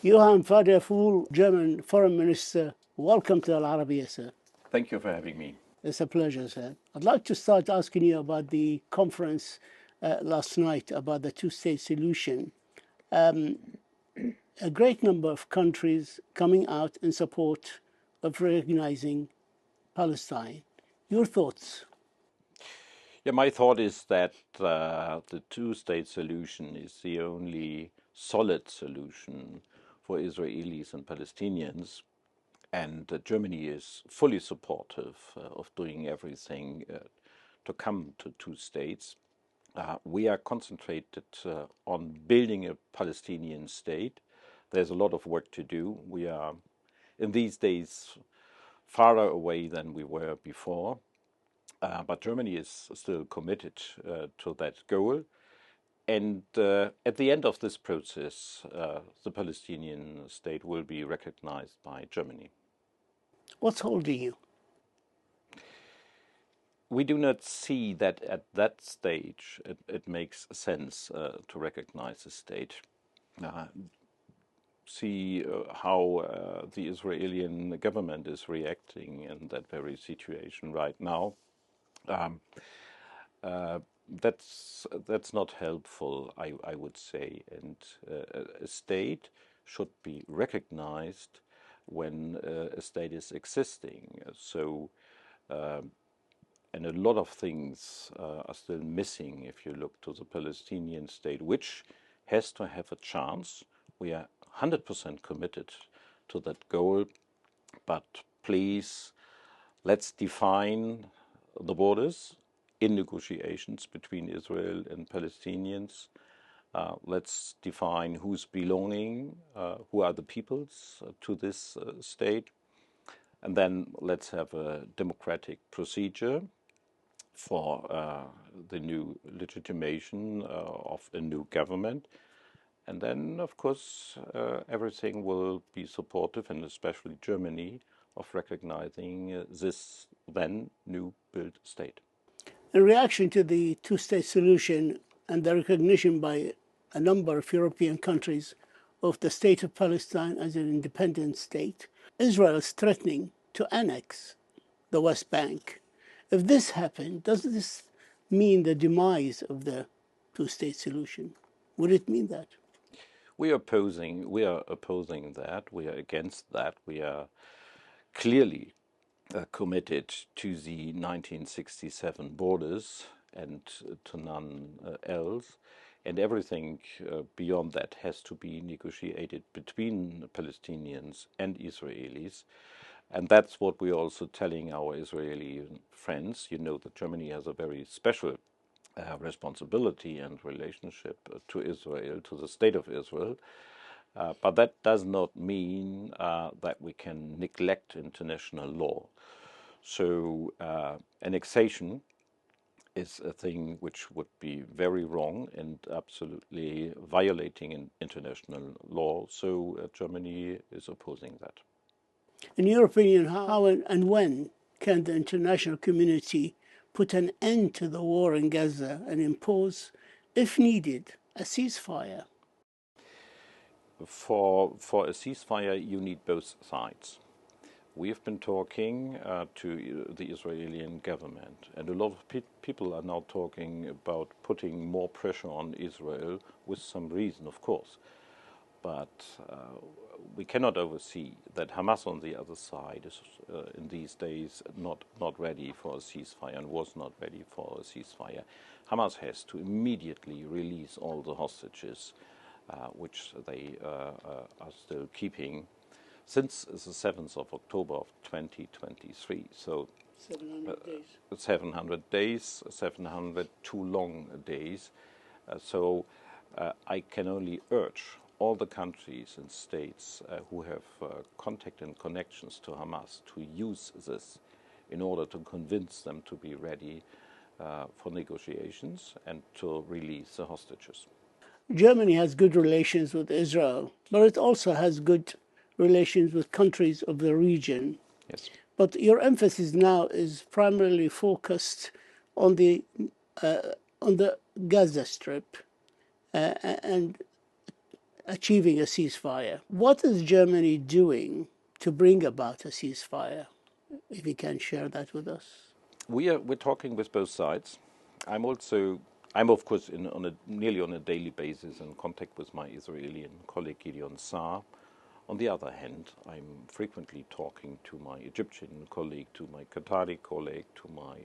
Johann Wadephul, German Foreign Minister, welcome to Al Arabiya, sir. Thank you for having me. It's a pleasure, sir. I'd like to start asking you about the conference last night about the two-state solution. A great number of countries coming out in support of recognizing Palestine. Your thoughts? Yeah, my thought is that the two-state solution is the only solid solution for Israelis and Palestinians, and Germany is fully supportive of doing everything to come to two states. We are concentrated on building a Palestinian state. There's a lot of work to do. We are, in these days, farther away than we were before. But Germany is still committed to that goal. And at the end of this process, the Palestinian state will be recognized by Germany. What's holding you? We do not see that at that stage it makes sense to recognize the state. See how the Israeli government is reacting in that very situation right now. That's not helpful, I would say. And a state should be recognized when a state is existing. So, and a lot of things are still missing if you look to the Palestinian state, which has to have a chance. We are 100% committed to that goal, but please, let's define the borders in negotiations between Israel and Palestinians. Let's define who's belonging, who are the peoples to this state. And then let's have a democratic procedure for the new legitimation of a new government. And then, of course, everything will be supportive, and especially Germany, of recognizing this then new built state. In reaction to the two-state solution and the recognition by a number of European countries of the state of Palestine as an independent state, Israel is threatening to annex the West Bank. If this happened, does this mean the demise of the two-state solution? Would it mean that? We are opposing that. We are against that. We are clearly committed to the 1967 borders and to none else. And everything beyond that has to be negotiated between Palestinians and Israelis. And that's what we're also telling our Israeli friends. You know that Germany has a very special responsibility and relationship to Israel, to the state of Israel. But that does not mean that we can neglect international law. So annexation is a thing which would be very wrong and absolutely violating international law. So Germany is opposing that. In your opinion, how and when can the international community put an end to the war in Gaza and impose, if needed, a ceasefire? For a ceasefire, you need both sides. We have been talking to the Israeli government, and a lot of people are now talking about putting more pressure on Israel, with some reason, of course. But we cannot oversee that Hamas on the other side is in these days not ready for a ceasefire and was not ready for a ceasefire. Hamas has to immediately release all the hostages which they are still keeping since the 7th of October of 2023. So 700 days. 700 days, 700 too long days. So I can only urge all the countries and states who have contact and connections to Hamas to use this in order to convince them to be ready for negotiations and to release the hostages. Germany has good relations with Israel, but it also has good relations with countries of the region. Yes. But your emphasis now is primarily focused on the Gaza Strip, and achieving a ceasefire. What is Germany doing to bring about a ceasefire? If you can share that with us. We're talking with both sides. I'm of course nearly on a daily basis in contact with my Israeli colleague Gideon Saar. On the other hand, I'm frequently talking to my Egyptian colleague, to my Qatari colleague, to my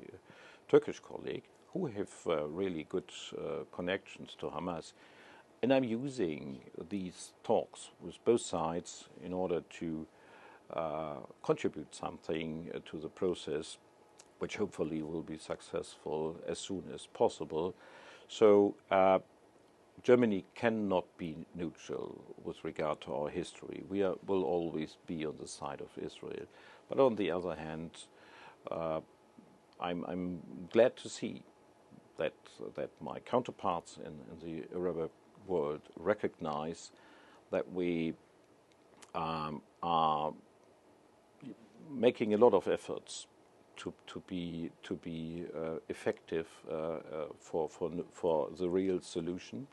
Turkish colleague, who have really good connections to Hamas. And I'm using these talks with both sides in order to contribute something to the process, which hopefully will be successful as soon as possible. So Germany cannot be neutral with regard to our history. Will always be on the side of Israel. But on the other hand, I'm glad to see that my counterparts in the Arab world recognize that we are making a lot of efforts to be effective for the real solution.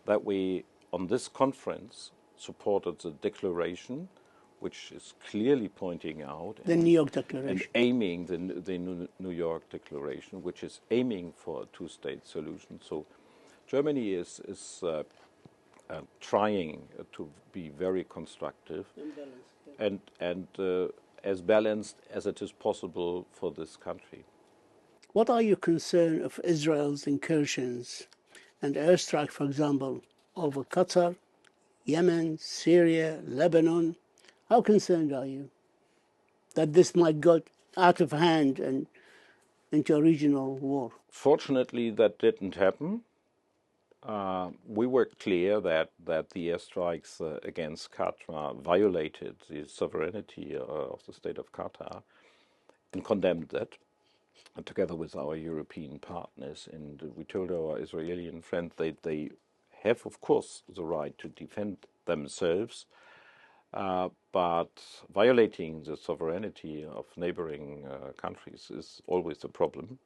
That we, on this conference, supported the declaration, which is clearly pointing out the New York Declaration and aiming the New York Declaration, which is aiming for a two-state solution. So Germany is trying to be very constructive and as balanced as it is possible for this country. What are your concerns of Israel's incursions and airstrike, for example, over Qatar, Yemen, Syria, Lebanon? How concerned are you that this might go out of hand and into a regional war? Fortunately, that didn't happen. We were clear that the airstrikes against Qatar violated the sovereignty of the state of Qatar and condemned that, together with our European partners. And we told our Israeli friends they have, of course, the right to defend themselves, but violating the sovereignty of neighboring countries is always a problem.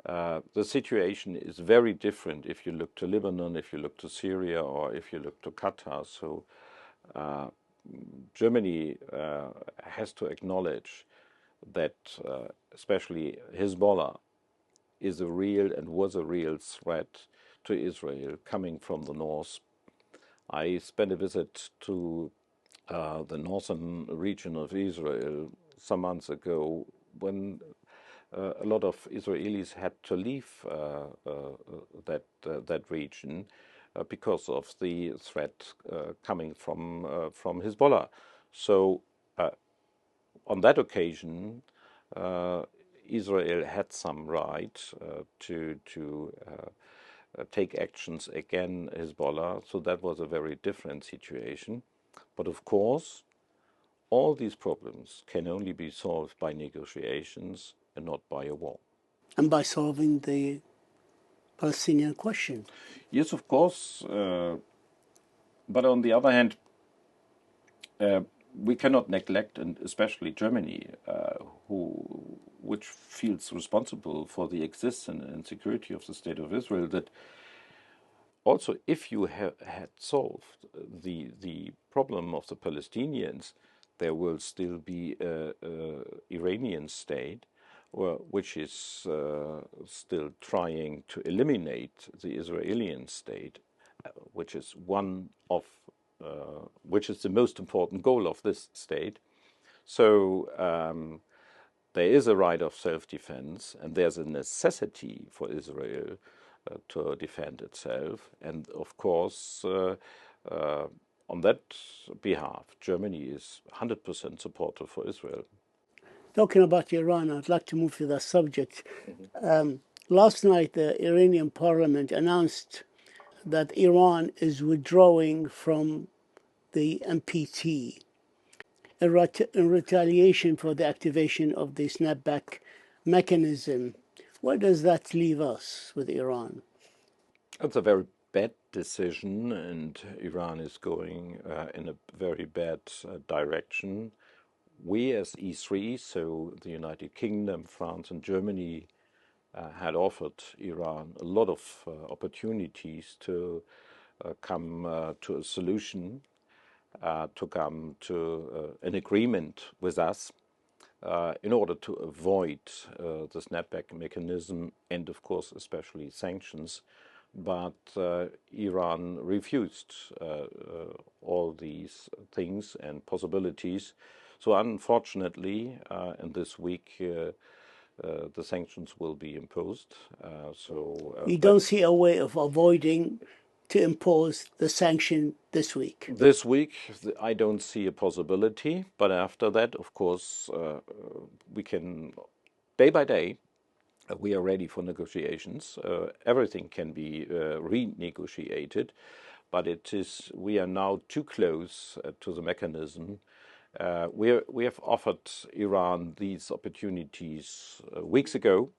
The situation is very different if you look to Lebanon, if you look to Syria, or if you look to Qatar. So Germany has to acknowledge that especially Hezbollah is a real and was a real threat to Israel coming from the north. I spent a visit to the northern region of Israel some months ago when a lot of Israelis had to leave that region because of the threat coming from Hezbollah. So on that occasion, Israel had some right to take actions against Hezbollah. So that was a very different situation. But of course, all these problems can only be solved by negotiations and not by a war. And by solving the Palestinian question. Yes, of course. But on the other hand, we cannot neglect, and especially Germany, which feels responsible for the existence and security of the State of Israel, that also if you had solved the problem of the Palestinians, there will still be an Iranian state which is still trying to eliminate the Israeli state, which is which is the most important goal of this state. So there is a right of self-defense, and there's a necessity for Israel to defend itself. And of course, on that behalf, Germany is 100% supportive for Israel. Talking about Iran, I'd like to move to that subject. Last night, the Iranian parliament announced that Iran is withdrawing from the NPT in retaliation for the activation of the snapback mechanism. Where does that leave us with Iran? It's a very bad decision, and Iran is going in a very bad direction. We as E3, so the United Kingdom, France and Germany, had offered Iran a lot of opportunities to come to a solution, to come to an agreement with us in order to avoid the snapback mechanism and, of course, especially sanctions. But Iran refused all these things and possibilities. So unfortunately, in this week, the sanctions will be imposed. You don't see a way of avoiding to impose the sanction this week? This week, I don't see a possibility. But after that, of course, we can, day by day, we are ready for negotiations. Everything can be renegotiated, but we are now too close to the mechanism. We have offered Iran these opportunities weeks ago,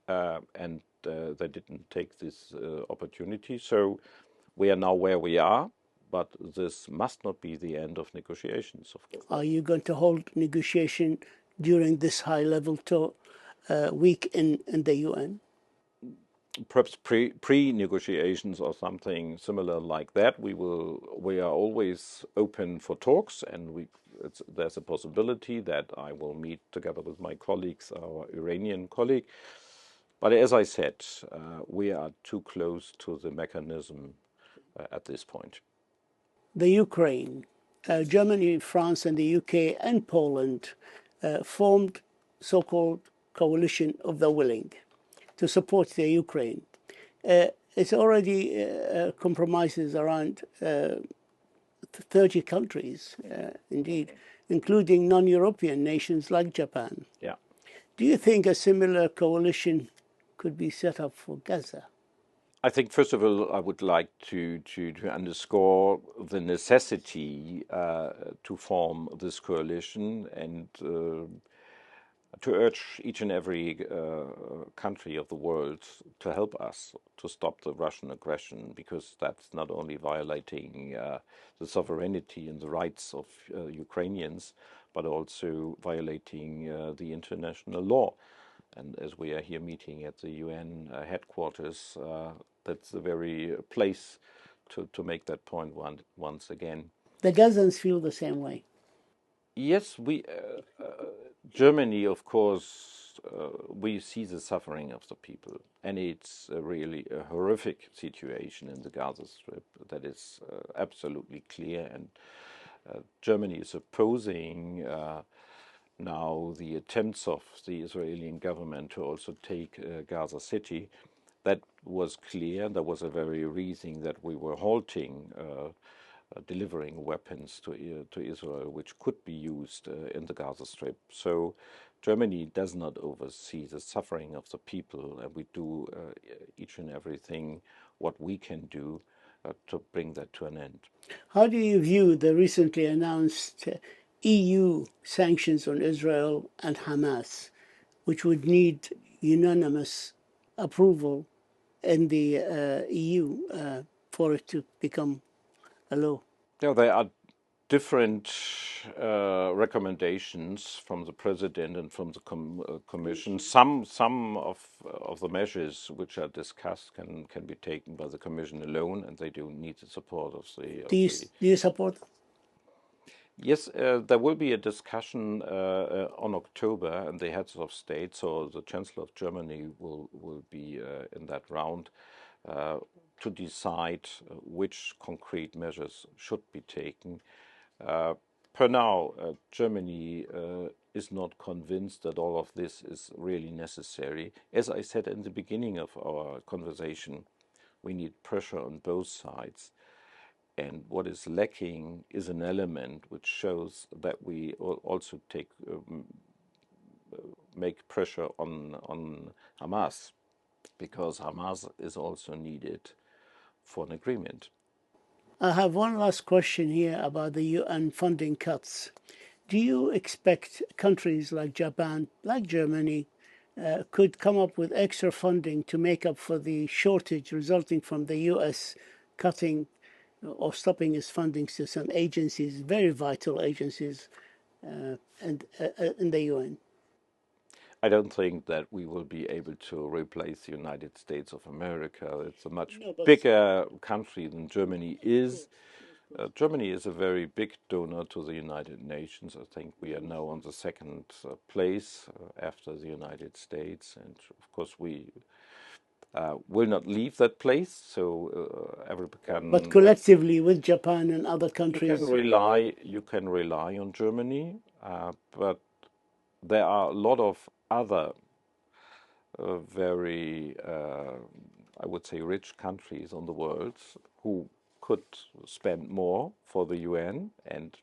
and they didn't take this opportunity. So we are now where we are, but this must not be the end of negotiations, of course. Are you going to hold negotiation during this high-level week in the UN? Perhaps pre-negotiations or something similar like that. We are always open for talks, and there's a possibility that I will meet together with my colleagues, our Iranian colleague. But as I said, we are too close to the mechanism at this point. The Ukraine, Germany, France, and the UK and Poland formed so-called coalition of the willing to support the Ukraine. It already compromises around 30 countries, indeed, including non-European nations like Japan. Yeah. Do you think a similar coalition could be set up for Gaza? I think, first of all, I would like to underscore the necessity to form this coalition and to urge each and every country of the world to help us to stop the Russian aggression, because that's not only violating the sovereignty and the rights of Ukrainians, but also violating the international law. And as we are here meeting at the UN headquarters, that's the very place to make that point once again. The Gazans feel the same way. Yes, Germany, of course, we see the suffering of the people, and it's really a horrific situation in the Gaza Strip. That is absolutely clear, and Germany is opposing now the attempts of the Israeli government to also take Gaza City. That was clear. That was a very reason that we were halting delivering weapons to Israel, which could be used in the Gaza Strip. So Germany does not oversee the suffering of the people, and we do each and everything what we can do to bring that to an end. How do you view the recently announced EU sanctions on Israel and Hamas, which would need unanimous approval in the EU for it to become a law? Yeah, there are different recommendations from the president and from the commission. Some of the measures which are discussed can be taken by the commission alone, and they do need the support of the. Do you support them? Yes, there will be a discussion on October, and the heads of state, so the Chancellor of Germany will be in that round to decide which concrete measures should be taken. Per now, Germany is not convinced that all of this is really necessary. As I said in the beginning of our conversation, we need pressure on both sides. And what is lacking is an element which shows that we also make pressure on Hamas, because Hamas is also needed for an agreement. I have one last question here about the UN funding cuts. Do you expect countries like Japan, like Germany, could come up with extra funding to make up for the shortage resulting from the US cutting or stopping its funding to some agencies, very vital agencies, in the UN? I don't think that we will be able to replace the United States of America. It's a much No, but bigger country than Germany of is. course, of course. Germany is a very big donor to the United Nations. I think we are now on the second place after the United States. And of course, we will not leave that place. So But collectively with Japan and other countries. you can rely on Germany, but there are a lot of other very, I would say, rich countries on the world who could spend more for the UN, and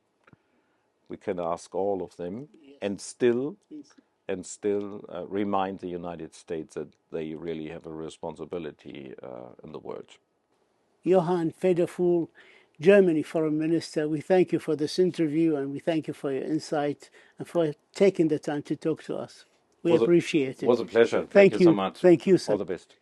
we can ask all of them, and still remind the United States that they really have a responsibility in the world. Johann Wadephul, Germany Foreign Minister, we thank you for this interview and we thank you for your insight and for taking the time to talk to us. We appreciate it. Was a pleasure. Thank Thank you so you. much. Thank you, All sir. the best.